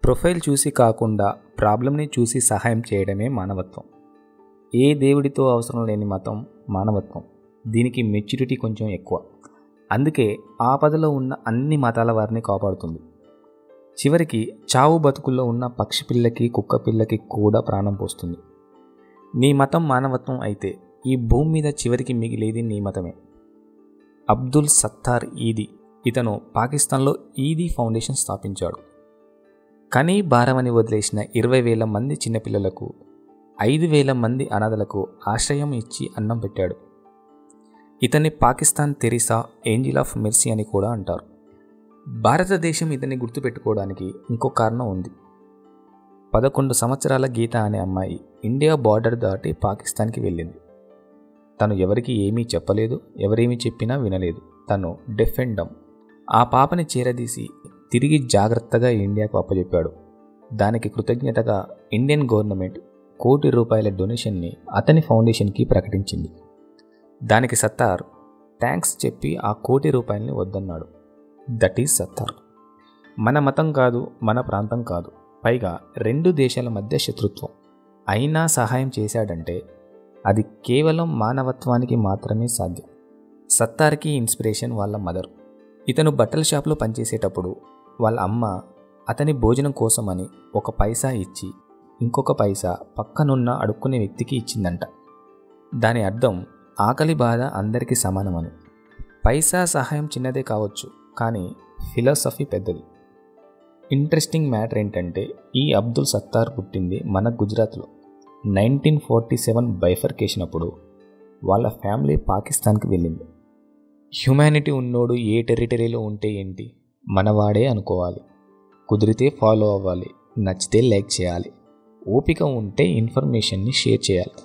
Profile చూసి కాకుండా ప్రాబ్లంని చూసి సహాయం చేయడమే మానవత్వం. ఏ దేవుడితో అవసరం లేని మతం మానవత్వం. దీనికి మెచ్యూరిటీ కొంచెం ఎక్కువ. అందుకే ఆపదలో ఉన్న అన్ని మతాల వారిని కాపాడుతుంది. చివరికి చావు బతుకుల్లో ఉన్న పక్షి పిల్లకి కుక్క పిల్లకి కూడా ప్రాణం పోస్తుంది. నీ మతం మానవత్వం అయితే ఈ భూమి మీద చివరికి మిగిలేది నీ మతమే. అబ్దుల్ సత్తార్ ఈదీ ఇతను పాకిస్తాన్లో ఈదీ ఫౌండేషన్ స్థాపించాడు. కనీ భారమని వదిలేసిన 20,000 మంది చిన్నపిల్లలకు 5,000 మంది అనాథలకు ఆశ్రయం ఇచ్చి అన్నం పెట్టాడు. ఇతన్ని Pakistan Teresa, angel of mercy అని కూడా అంటారు. భారతదేశం ఇతన్ని గుర్తుపెట్టుకోవడానికి ఇంకో కారణం ఉంది. 11 సంవత్సరాల గీత అనే అమ్మాయి ఇండియా బార్డర్ దాటి పాకిస్తాన్కి వెళ్ళింది. తను ఎవరికి ఏమీ చెప్పలేదు, ఎవరేమీ చెప్పినా వినలేదు. తను డెఫ్ అండ్ డమ్. ఆ పాపని చేరదీసి తిరిగి జాగ్రత్తగా ఇండియాకు అప్పచెప్పాడు. దానికి కృతజ్ఞతగా ఇండియన్ గవర్నమెంట్ ₹1 కోటి డొనేషన్ని అతని ఫౌండేషన్కి ప్రకటించింది. దానికి సత్తార్ థ్యాంక్స్ చెప్పి ఆ ₹1 కోటి వద్దన్నాడు. That is Sattar. మన మతం కాదు, మన ప్రాంతం కాదు, పైగా 2 దేశాల మధ్య శత్రుత్వం అయినా సహాయం చేశాడంటే అది కేవలం మానవత్వానికి మాత్రమే సాధ్యం. సత్తార్కి ఇన్స్పిరేషన్ వాళ్ళ మదర్. ఇతను బట్టల షాప్లో పనిచేసేటప్పుడు వాళ్ళ అమ్మ అతని భోజనం కోసమని 1 పైసా ఇచ్చి ఇంకొక పైసా పక్కనున్న అడుక్కునే వ్యక్తికి ఇచ్చిందంట. దాని అర్థం ఆకలి బాధ అందరికీ సమానమని. పైసా సహాయం చిన్నదే కావచ్చు, కానీ ఫిలాసఫీ పెద్దది. ఇంట్రెస్టింగ్ మ్యాటర్ ఏంటంటే ఈ అబ్దుల్ సత్తార్ పుట్టింది మన గుజరాత్లో. 1947 బైఫర్కేషన్ అప్పుడు వాళ్ళ ఫ్యామిలీ పాకిస్తాన్కి వెళ్ళింది. హ్యుమానిటీ ఉన్నోడు ఏ టెరిటరీలో ఉంటే ఏంటి, మనవాడే అనుకోవాలి. కుదిరితే ఫాలో అవ్వాలి, నచ్చితే లైక్ చేయాలి, ఓపిక ఉంటే ఇన్ఫర్మేషన్ని షేర్ చేయాలి.